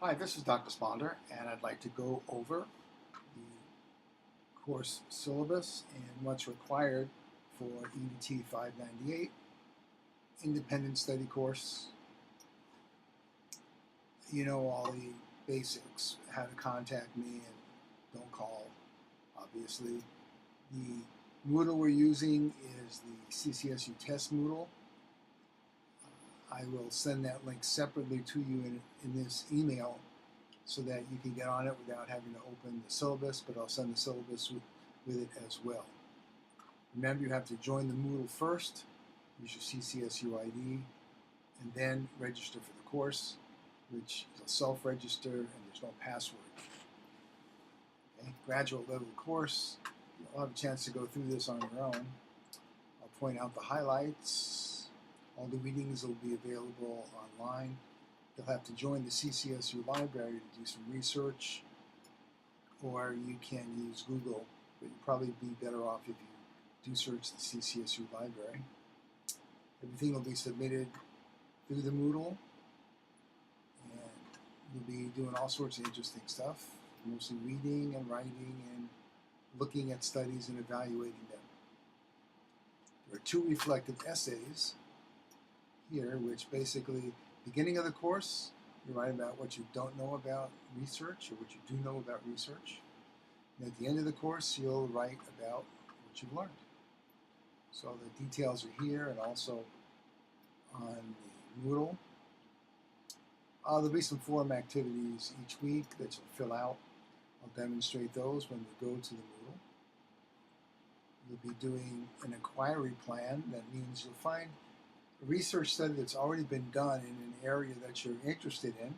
Hi, this is Dr. Sponder, and I'd like to go over the course syllabus and what's required for EDT598 independent study course. You know all the basics, how to contact me and don't call, obviously. The Moodle we're using is the CCSU test Moodle. I will send that link separately to you in this email so that you can get on it without having to open the syllabus, but I'll send the syllabus with it as well. Remember, you have to join the Moodle first, use your CCSU ID, and then register for the course, which is a self-register and there's no password. Okay? Graduate level course, you'll have a chance to go through this on your own. I'll point out the highlights. All the readings will be available online. You'll have to join the CCSU library to do some research, or you can use Google, but you'll probably be better off if you do search the CCSU library. Everything will be submitted through the Moodle, and you'll be doing all sorts of interesting stuff, mostly reading and writing and looking at studies and evaluating them. There are 2 reflective essays here, which basically, beginning of the course, you write about what you don't know about research or what you do know about research. And at the end of the course, you'll write about what you've learned. So the details are here and also on the Moodle. There'll be some forum activities each week that you'll fill out. I'll demonstrate those when we go to the Moodle. You'll be doing an inquiry plan. That means you'll find a research study that's already been done in an area that you're interested in,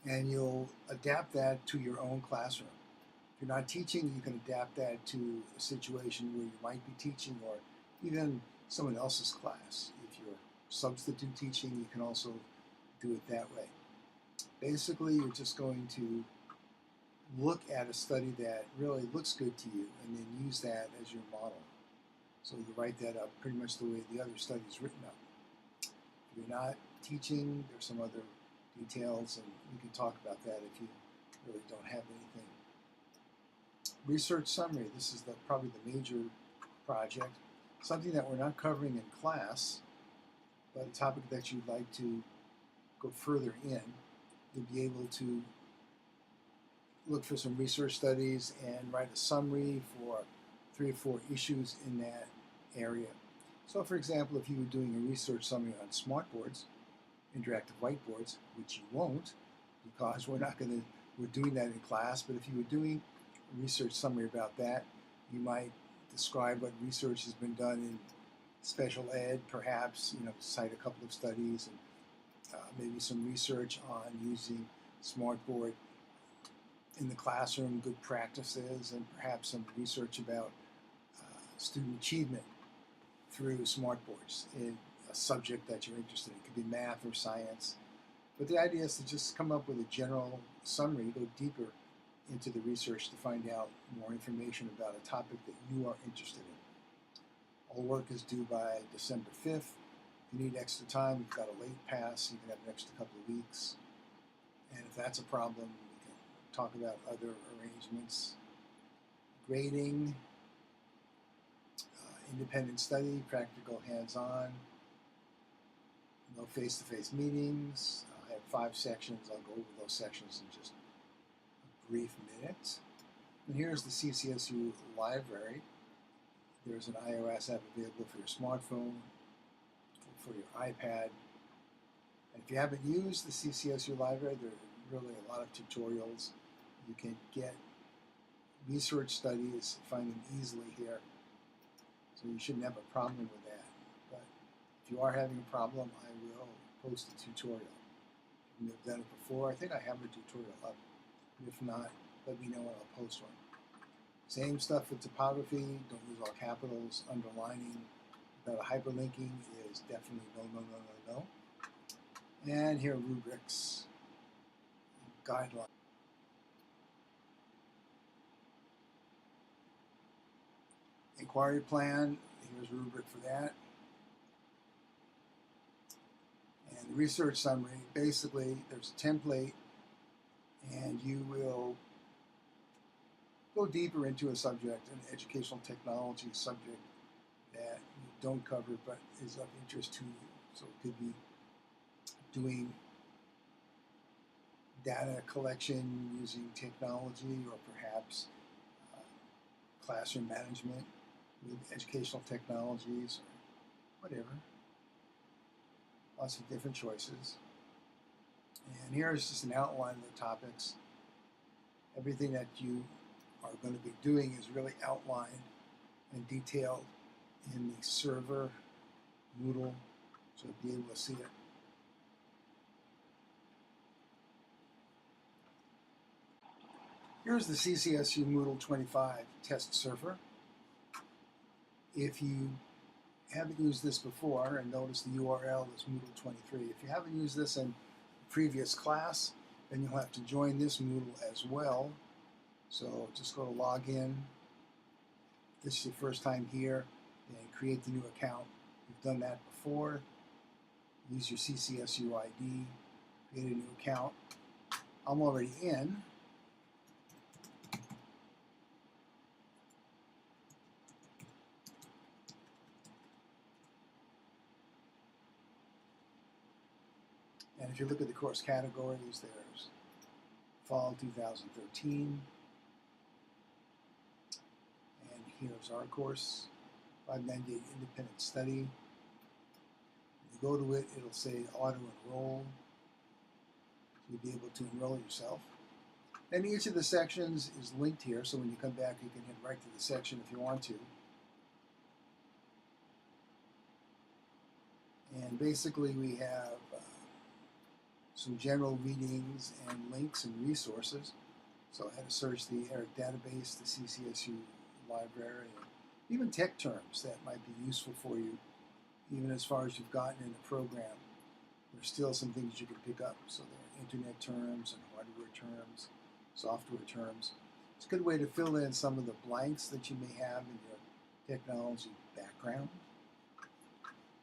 and you'll adapt that to your own classroom. If you're not teaching, you can adapt that to a situation where you might be teaching or even someone else's class. If you're substitute teaching, you can also do it that way. Basically, you're just going to look at a study that really looks good to you and then use that as your model. So you write that up pretty much the way the other study is written up. If you're not teaching, there's some other details, and we can talk about that if you really don't have anything. Research summary. This is probably the major project. Something that we're not covering in class, but a topic that you'd like to go further in. You'll be able to look for some research studies and write a summary for 3 or 4 issues in that area. So for example, if you were doing a research summary on smartboards, interactive whiteboards, which you won't because we're doing that in class, but if you were doing a research summary about that, you might describe what research has been done in special ed, perhaps, cite a couple of studies and maybe some research on using smartboard in the classroom, good practices, and perhaps some research about student achievement through smartboards in a subject that you're interested in. It could be math or science. But the idea is to just come up with a general summary, go deeper into the research to find out more information about a topic that you are interested in. All work is due by December 5th. If you need extra time, you've got a late pass, you can have an extra couple of weeks. And if that's a problem, we can talk about other arrangements. Grading, independent study, practical hands-on, no face-to-face meetings. I have 5 sections. I'll go over those sections in just a brief minute. And here's the CCSU library. There's an iOS app available for your smartphone, for your iPad. And if you haven't used the CCSU library, there are really a lot of tutorials. You can get research studies, find them easily here. So you shouldn't have a problem with that. But if you are having a problem, I will post a tutorial. If you've done it before, I think I have a tutorial up. If not, let me know and I'll post one. Same stuff with typography. Don't use all capitals. Underlining without a hyperlinking is definitely no. And here are rubrics, guidelines. Inquiry plan, here's a rubric for that. And the research summary, basically there's a template and you will go deeper into a subject, an educational technology subject that you don't cover but is of interest to you. So it could be doing data collection using technology, or perhaps classroom management with educational technologies, or whatever. Lots of different choices. And here is just an outline of the topics. Everything that you are going to be doing is really outlined and detailed in the server Moodle, so you'll be able to see it. Here's the CCSU Moodle 25 test server. If you haven't used this before, and notice the URL is Moodle 23. If you haven't used this in a previous class, then you'll have to join this Moodle as well. So just go to login. If this is your first time here, then create the new account. You've done that before. Use your CCSU ID, create a new account. I'm already in. And if you look at the course categories, there's Fall 2013. And here's our course, 598 Independent Study. When you go to it, it'll say Auto Enroll. You'll be able to enroll yourself. And each of the sections is linked here, so when you come back, you can hit right to the section if you want to. And basically, we have some general readings and links and resources. So how to search the ERIC database, the CCSU library, and even tech terms that might be useful for you, even as far as you've gotten in the program. There's still some things you can pick up. So there are internet terms and hardware terms, software terms. It's a good way to fill in some of the blanks that you may have in your technology background.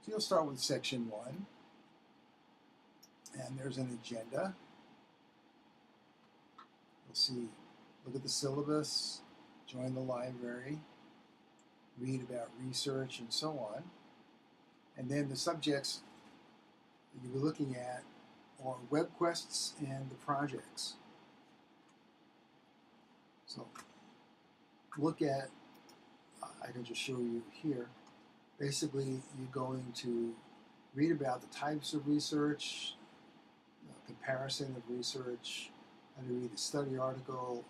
So you'll start with section 1. And there's an agenda. You'll see, look at the syllabus, join the library, read about research, and so on. And then the subjects that you'll be looking at are web quests and the projects. So look at, I can just show you here. Basically, you're going to read about the types of research, comparison of research, how to read a study article,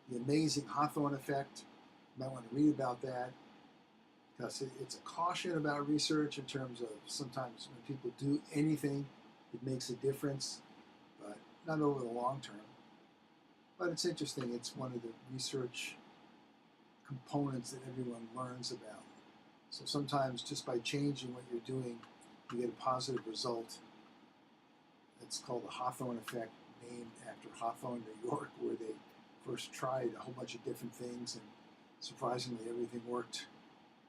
and the amazing Hawthorne effect. You might want to read about that, because it's a caution about research in terms of sometimes when people do anything, it makes a difference, but not over the long term. But it's interesting. It's one of the research components that everyone learns about. So sometimes just by changing what you're doing, you get a positive result. It's called the Hawthorne effect, named after Hawthorne, New York, where they first tried a whole bunch of different things, and surprisingly everything worked.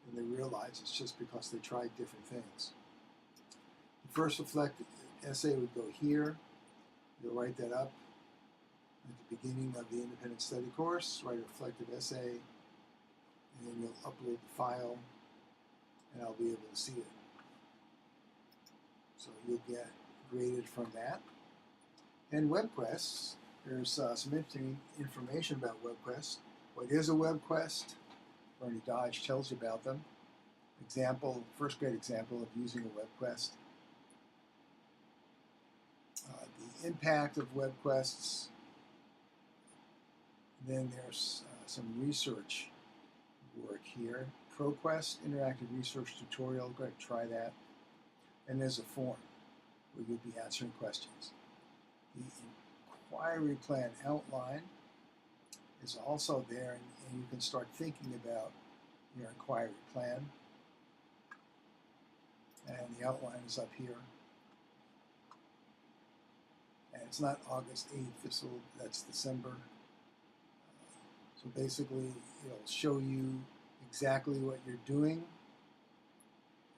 And they realized it's just because they tried different things. The first reflective essay would go here. You'll write that up at the beginning of the independent study course, write a reflective essay, and then you'll upload the file, and I'll be able to see it. So you'll get graded from that. And web quests, there's some interesting information about web quests. What is a web quest? Bernie Dodge tells you about them. Example, first grade example of using a web quest. The impact of web quests. Then there's some research work here. ProQuest, interactive research tutorial. Go ahead and try that. And there's a form where you'll be answering questions. The inquiry plan outline is also there, and you can start thinking about your inquiry plan. And the outline is up here. And it's not August 8th, that's December. So basically, it'll show you exactly what you're doing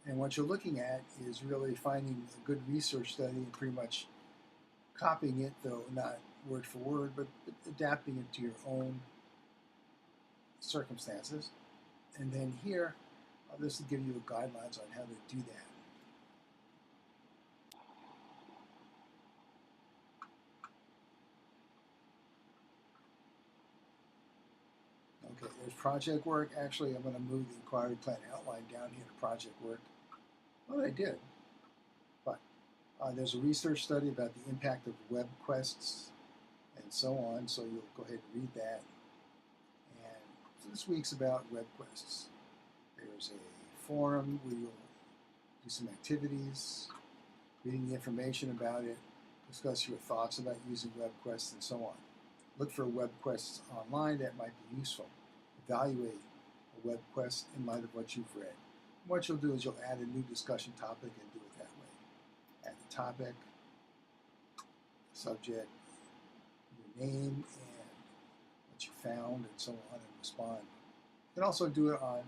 And what you're looking at is really finding a good research study and pretty much copying it, though not word for word, but adapting it to your own circumstances. And then here, this will give you guidelines on how to do that. Okay, there's project work. Actually, I'm going to move the inquiry plan outline down here to project work. Well, I did. But there's a research study about the impact of web quests and so on, so you'll go ahead and read that. And so this week's about web quests. There's a forum where you'll do some activities, reading the information about it, discuss your thoughts about using web quests and so on. Look for web quests online that might be useful. Evaluate a web quest in light of what you've read. And what you'll do is you'll add a new discussion topic and do it that way. Add the topic, subject, your name, and what you found, and so on, and respond. You can also do it on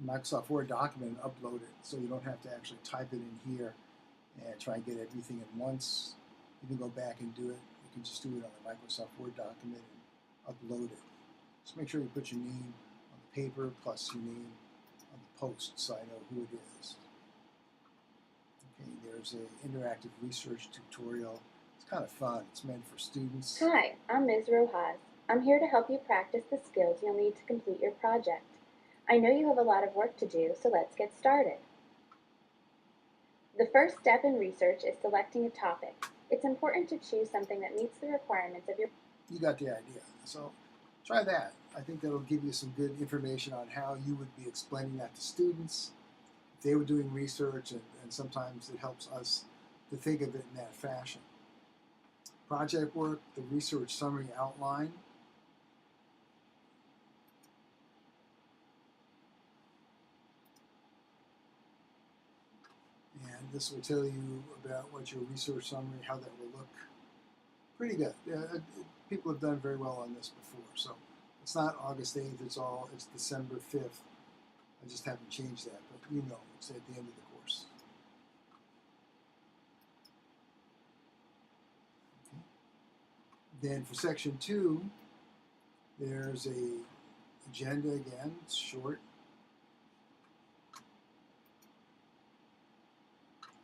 a Microsoft Word document and upload it, so you don't have to actually type it in here and try and get everything at once. You can go back and do it. You can just do it on a Microsoft Word document and upload it. Just make sure you put your name on the paper plus your name on the post so I know who it is. Okay, there's an interactive research tutorial. It's kind of fun. It's meant for students. Hi, I'm Ms. Rojas. I'm here to help you practice the skills you'll need to complete your project. I know you have a lot of work to do, so let's get started. The first step in research is selecting a topic. It's important to choose something that meets the requirements of your... You got the idea. So try that. I think that'll give you some good information on how you would be explaining that to students if they were doing research, and sometimes it helps us to think of it in that fashion. Project work, the research summary outline. And this will tell you about what your research summary, how that will look. Pretty good. People have done very well on this before. So it's not August 8th, it's December 5th. I just haven't changed that, but you know, it's at the end of the course. Okay. Then for section 2, there's a agenda again. It's short.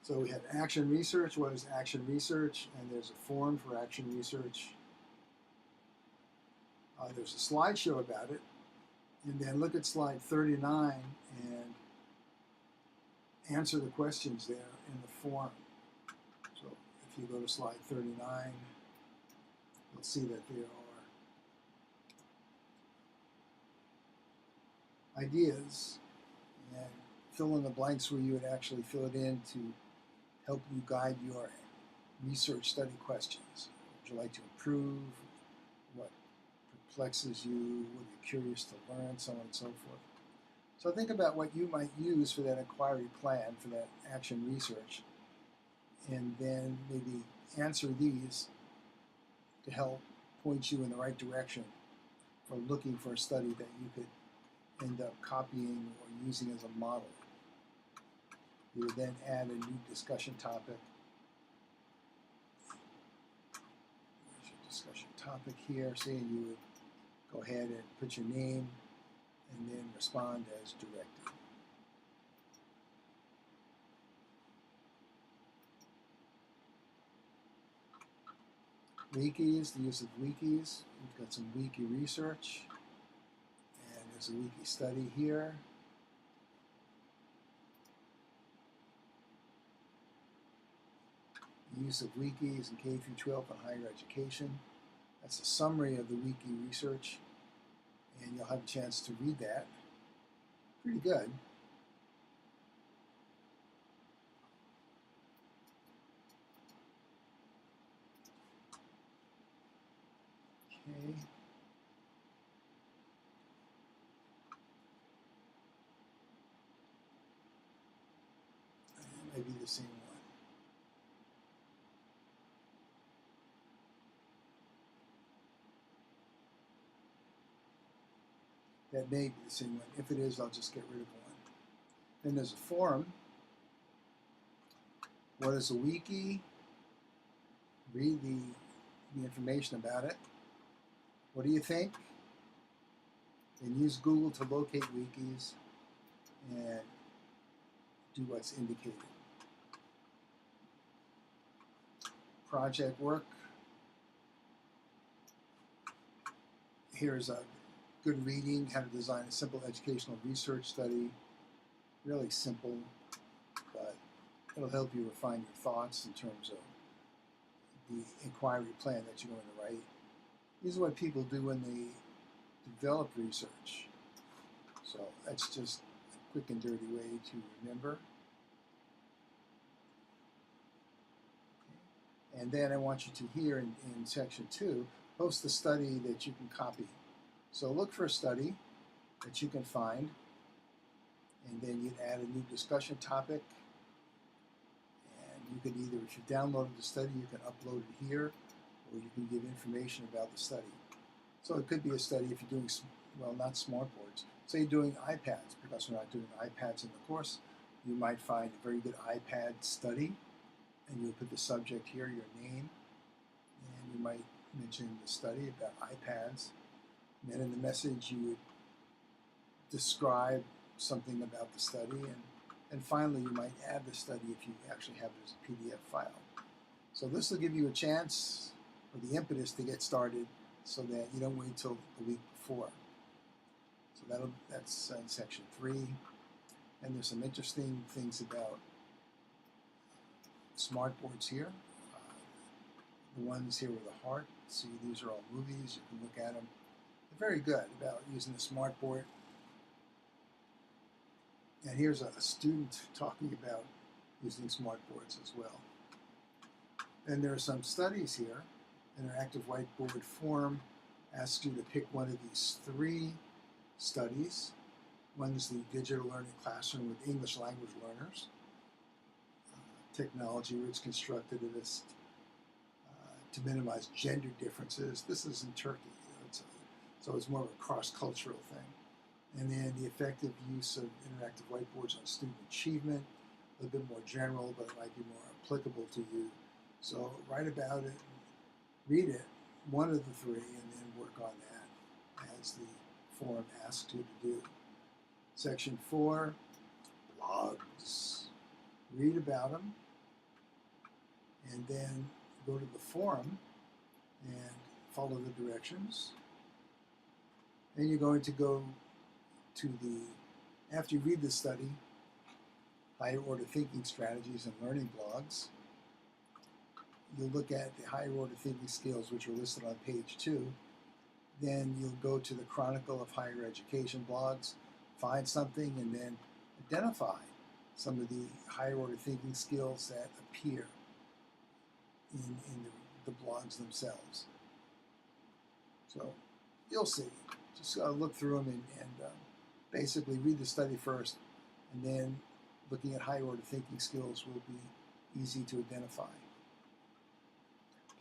So we have action research. What is action research? And there's a form for action research. There's a slideshow about it. And then look at slide 39 and answer the questions there in the form. So if you go to slide 39, you'll see that there are ideas, and fill in the blanks where you would actually fill it in to help you guide your research study questions. Would you like to improve? What perplexes you? What are you curious to learn? So on and so forth. So think about what you might use for that inquiry plan, for that action research, and then maybe answer these to help point you in the right direction for looking for a study that you could end up copying or using as a model. You would then add a new discussion topic. There's your discussion topic here, saying you would go ahead and put your name and then respond as directed. Wikis, the use of wikis. We've got some wiki research, and there's a wiki study here. The use of wikis in K through 12 and higher education. That's a summary of the wiki research, and you'll have a chance to read that. Pretty good. Okay. Maybe the same one. That may be the same one. If it is, I'll just get rid of one. Then there's a forum. What is a wiki? Read the information about it. What do you think? Then use Google to locate wikis and do what's indicated. Project work. Here's a good reading, how to design a simple educational research study. Really simple, but it'll help you refine your thoughts in terms of the inquiry plan that you're going to write. This is what people do when they develop research. So that's just a quick and dirty way to remember. And then I want you to here in section 2, post the study that you can copy. So look for a study that you can find, and then you'd add a new discussion topic. And you could either, if you downloaded the study, you can upload it here, or you can give information about the study. So it could be a study if you're doing, well, not smartboards. Say you're doing iPads, because we're not doing iPads in the course. You might find a very good iPad study, and you'll put the subject here, your name, and you might mention the study about iPads. And then in the message, you would describe something about the study, and finally, you might add the study if you actually have it as a PDF file. So this will give you a chance, or the impetus to get started, so that you don't wait till the week before. So that's in section 3. And there's some interesting things about smartboards here. The ones here with a heart. See, these are all movies. You can look at them. They're very good about using the smartboard. And here's a student talking about using smartboards as well. And there are some studies here. Interactive whiteboard form asks you to pick one of these 3 studies. One is the digital learning classroom with English language learners. Technology rich constructivist to minimize gender differences. This is in Turkey, so it's more of a cross-cultural thing. And then the effective use of interactive whiteboards on student achievement, a little bit more general, but it might be more applicable to you. So write about it, read it, one of the 3, and then work on that as the forum asks you to do. Section 4, blogs. Read about them, and then go to the forum and follow the directions. Then you're going to go to after you read the study, higher order thinking strategies and learning blogs. You'll look at the higher order thinking skills, which are listed on page 2. Then you'll go to the Chronicle of Higher Education blogs, find something, and then identify some of the higher order thinking skills that appear in the blogs themselves. So you'll see. Just look through them and basically read the study first, and then looking at higher order thinking skills will be easy to identify.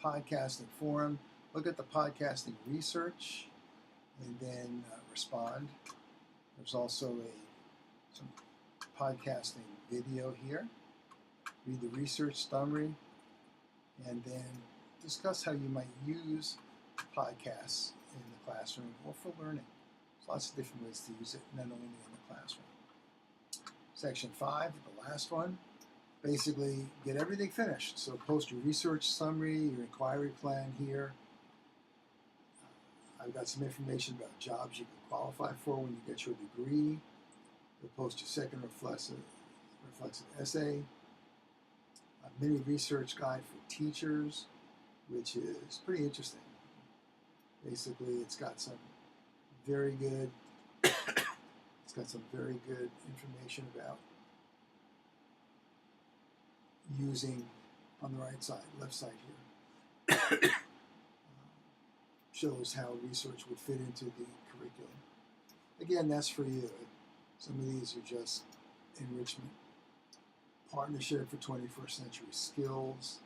Podcasting forum. Look at the podcasting research and then respond. There's also some podcasting video here. Read the research summary and then discuss how you might use podcasts in the classroom or for learning. There's lots of different ways to use it, not only in the classroom. Section 5, the last one. Basically, get everything finished. So post your research summary, your inquiry plan here. I've got some information about jobs you can qualify for when you get your degree. You'll post your second reflexive essay. A mini research guide for teachers, which is pretty interesting. Basically, it's got some very good information about using, on the right side, left side here, shows how research would fit into the curriculum. Again, that's for you. Some of these are just enrichment. Partnership for 21st century skills.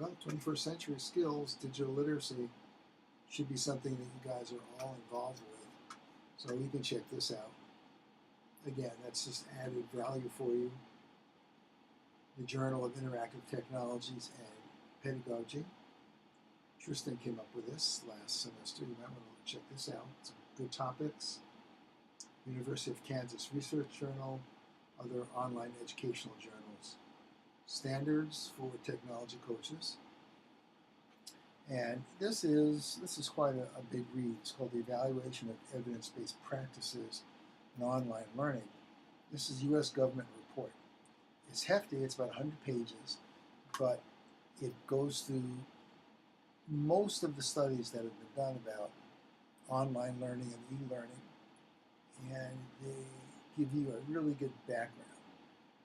Well, 21st century skills, digital literacy should be something that you guys are all involved with. So you can check this out. Again, that's just added value for you. The Journal of Interactive Technologies and Pedagogy. Tristan came up with this last semester. You might want to check this out. Some good topics. University of Kansas Research Journal, other online educational journals. Standards for technology coaches. And this is quite a big read. It's called The Evaluation of Evidence-Based Practices in Online Learning. This is U.S. government report. It's hefty, it's about 100 pages, but it goes through most of the studies that have been done about online learning and e-learning, and they give you a really good background.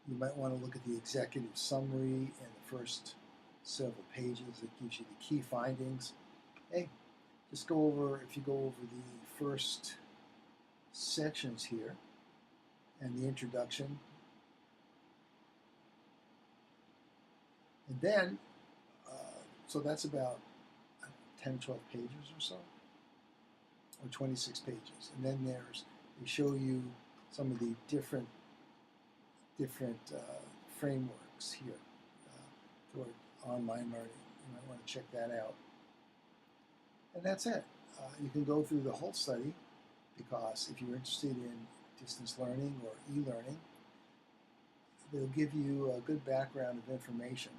You might want to look at the executive summary in the first several pages. It gives you the key findings. Hey, just go over, if you go over the first sections here and the introduction, and then, so that's about 10, 12 pages or so, or 26 pages. And then they show you some of the different frameworks here for online learning. You might want to check that out. And that's it. You can go through the whole study, because if you're interested in distance learning or e-learning, they'll give you a good background of information.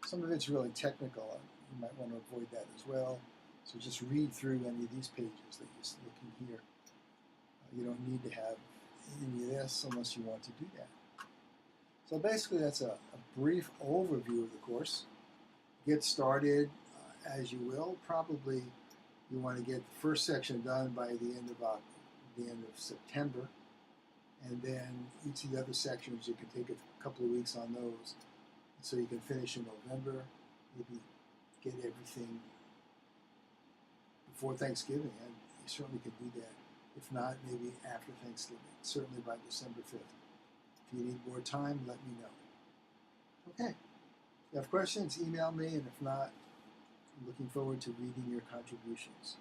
Some of it's really technical. You might want to avoid that as well. So just read through any of these pages that you're looking here. You don't need to have any of this unless you want to do that. So basically that's a brief overview of the course. Get started as you will. Couple you want to get the first section done by the end of September, and then each of the other sections you can take a couple of weeks on those, so you can finish in November. Maybe get everything before Thanksgiving, and you certainly can do that. If not, maybe after Thanksgiving, certainly by December 5th. If you need more time, let me know. Okay. If you have questions, email me, and if not, I'm looking forward to reading your contributions.